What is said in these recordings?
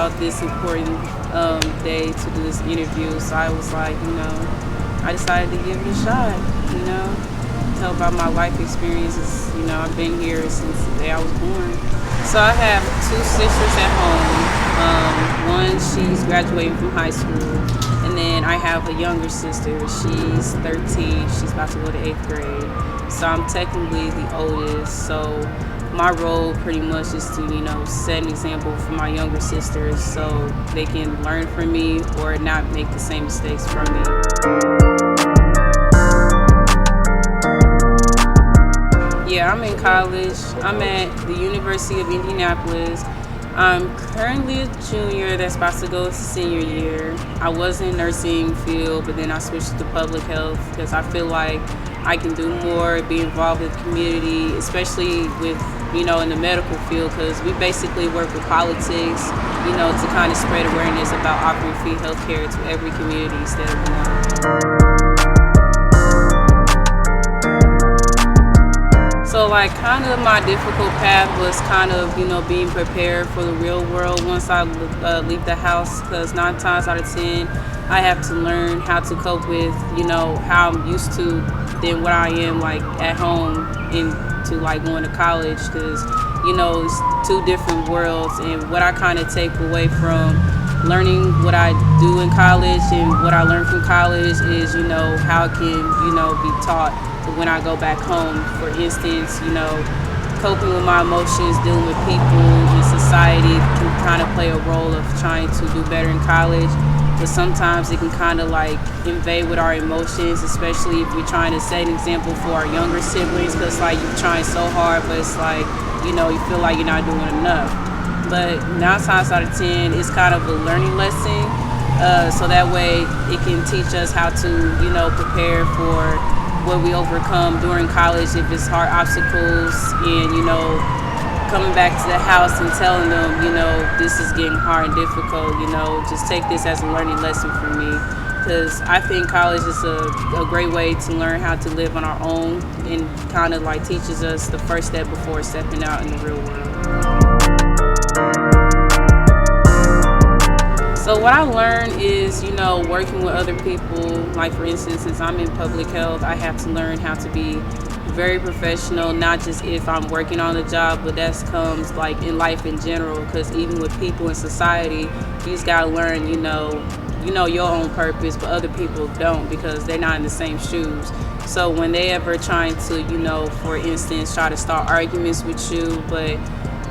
about this important day to do this interview. So I was like, I decided to give it a shot, tell about my life experiences. I've been here since the day I was born. So I have two sisters at home. One, she's graduating from high school, and then I have a younger sister. She's 13. She's about to go to 8th grade. So I'm technically the oldest. So my role pretty much is to, set an example for my younger sisters so they can learn from me or not make the same mistakes from me. Yeah, I'm in college. I'm at the University of Indianapolis. I'm currently a junior that's about to go to senior year. I was in nursing field, but then I switched to public health because I feel like I can do more, be involved with the community, especially with, in the medical field, because we basically work with politics, to kind of spread awareness about offering free health care to every community instead of one. So kind of my difficult path was kind of, being prepared for the real world once I leave the house, because 9 times out of 10, I have to learn how to cope with, how I'm used to than what I am at home into going to college, because, it's two different worlds. And what I kind of take away from learning what I do in college and what I learned from college is, how it can, be taught when I go back home. For instance, coping with my emotions, dealing with people in society can kind of play a role of trying to do better in college. But sometimes it can kind of invade with our emotions, especially if we're trying to set an example for our younger siblings, because you're trying so hard, but it's you feel like you're not doing enough. But 9 times out of 10, it's kind of a learning lesson. So that way it can teach us how to, prepare for what we overcome during college if it's hard obstacles, and, coming back to the house and telling them, this is getting hard and difficult, just take this as a learning lesson for me. Because I think college is a great way to learn how to live on our own, and kind of teaches us the first step before stepping out in the real world. So what I learned is, working with other people. For instance, since I'm in public health, I have to learn how to be very professional, not just if I'm working on the job, but that comes in life in general, because even with people in society, you just gotta learn, your own purpose, but other people don't, because they're not in the same shoes. So when they ever trying to, for instance, try to start arguments with you, but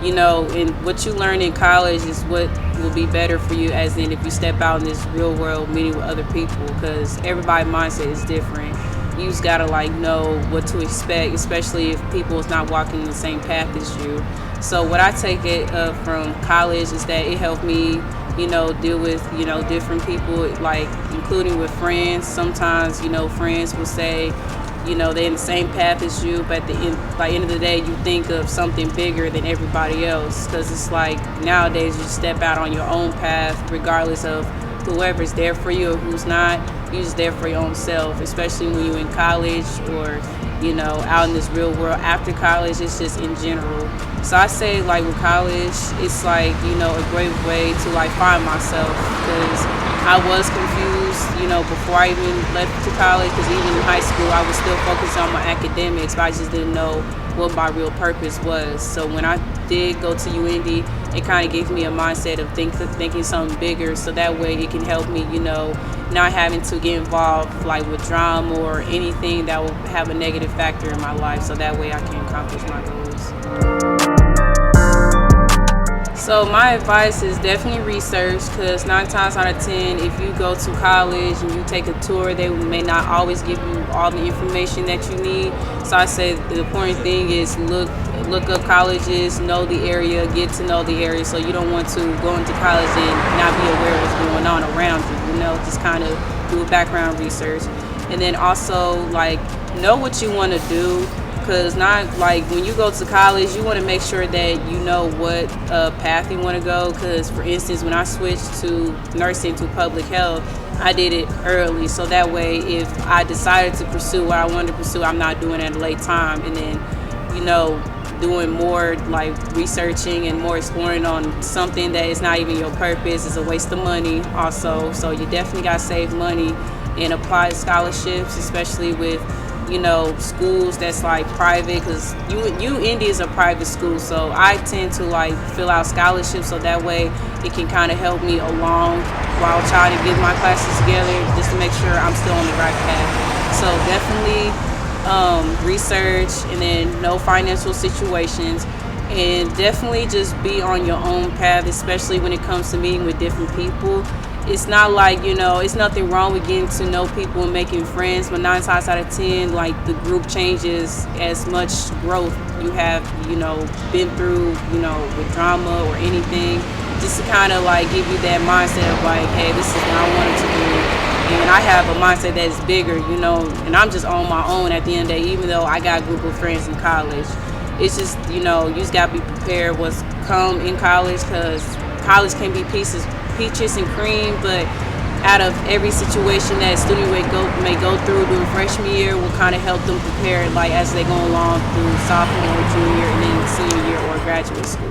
and what you learn in college is what will be better for you, as in if you step out in this real world meeting with other people, because everybody's mindset is different. You just gotta know what to expect, especially if people is not walking the same path as you. So what I take it from college is that it helped me, deal with, different people, including with friends. Sometimes, friends will say, they're in the same path as you, but at the end of the day, you think of something bigger than everybody else, because it's nowadays you step out on your own path, regardless of whoever's there for you or who's not. You're just there for your own self, especially when you're in college or, out in this real world. After college, it's just in general. So I say with college, it's a great way to find myself, because I was confused, before I even left to college, because even in high school, I was still focused on my academics, but I just didn't know what my real purpose was. So when I did go to UIndy, it kind of gave me a mindset of thinking something bigger, so that way it can help me, not having to get involved with drama or anything that will have a negative factor in my life, so that way I can accomplish my goals. So my advice is definitely research, because 9 times out of 10, if you go to college and you take a tour, they may not always give you all the information that you need. So I say the important thing is look up colleges, know the area, get to know the area, so you don't want to go into college and not be aware of what's going on around you, just kind of do background research. And then also know what you want to do, because not when you go to college, you want to make sure that you know what path you want to go. Because for instance, when I switched to nursing to public health, I did it early, so that way if I decided to pursue what I wanted to pursue, I'm not doing it at a late time, and then doing more like researching and more exploring on something that is not even your purpose is a waste of money also. So you definitely got to save money and apply scholarships, especially with, you know, schools that's like private, because Indy is a private school, so I tend to like fill out scholarships so that way it can kind of help me along while trying to get my classes together, just to make sure I'm still on the right path. So definitely research, and then know financial situations, and definitely just be on your own path, especially when it comes to meeting with different people. It's not like, you know, it's nothing wrong with getting to know people and making friends, but 9 times out of 10, like, the group changes as much growth you have, you know, been through, you know, with drama or anything, just to kind of like give you that mindset of like, hey, this is what I wanted to do. And I have a mindset that is bigger, you know, and I'm just on my own at the end of the day, even though I got a group of friends in college. It's just, you know, you just got to be prepared what's come in college, because college can be peaches and cream, but out of every situation that a student may go through during freshman year will kind of help them prepare like as they go along through sophomore, junior, and then senior year or graduate school.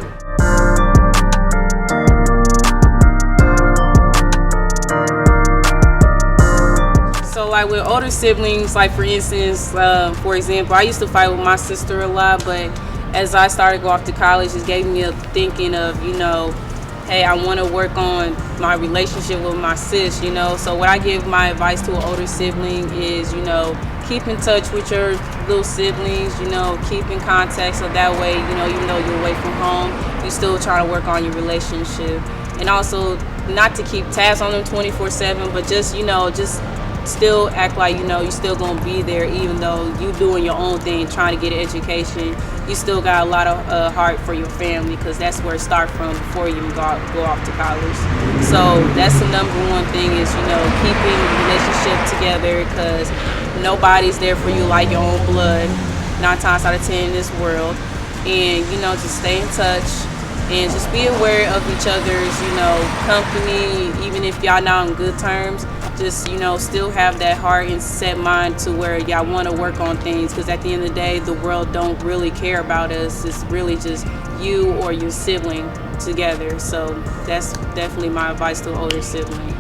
So like with older siblings, like for instance, for example, I used to fight with my sister a lot, but as I started to go off to college, it gave me a thinking of, you know, hey, I want to work on my relationship with my sis, you know. So what I give my advice to an older sibling is, you know, keep in touch with your little siblings, you know, keep in contact, so that way, you know, even though you're away from home, you still try to work on your relationship. And also not to keep tabs on them 24/7, but just, you know, just still act like, you know, you still gonna be there, even though you doing your own thing, trying to get an education. You still got a lot of heart for your family, because that's where it starts from before you go off to college. So that's the #1 thing is, you know, keeping the relationship together, because nobody's there for you like your own blood 9 times out of 10 in this world. And, you know, just stay in touch and just be aware of each other's, you know, company, even if y'all not on good terms. Just, you know, still have that heart and set mind to where y'all want to work on things, because at the end of the day, the world don't really care about us. It's really just you or your sibling together. So that's definitely my advice to an older sibling.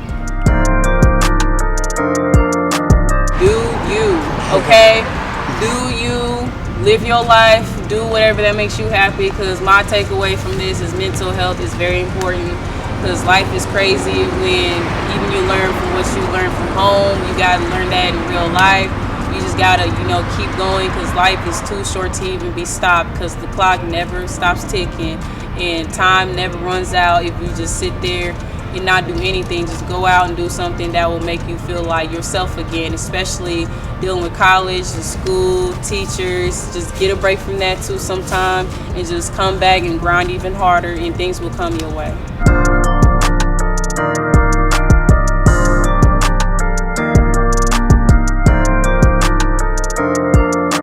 Do you, okay? Do you, live your life, do whatever that makes you happy, because my takeaway from this is mental health is very important. Because life is crazy when even you learn from what you learn from home, you gotta learn that in real life. You just gotta, you know, keep going, because life is too short to even be stopped, because the clock never stops ticking and time never runs out if you just sit there and not do anything. Just go out and do something that will make you feel like yourself again, especially dealing with college and school, teachers. Just get a break from that too sometime, and just come back and grind even harder, and things will come your way.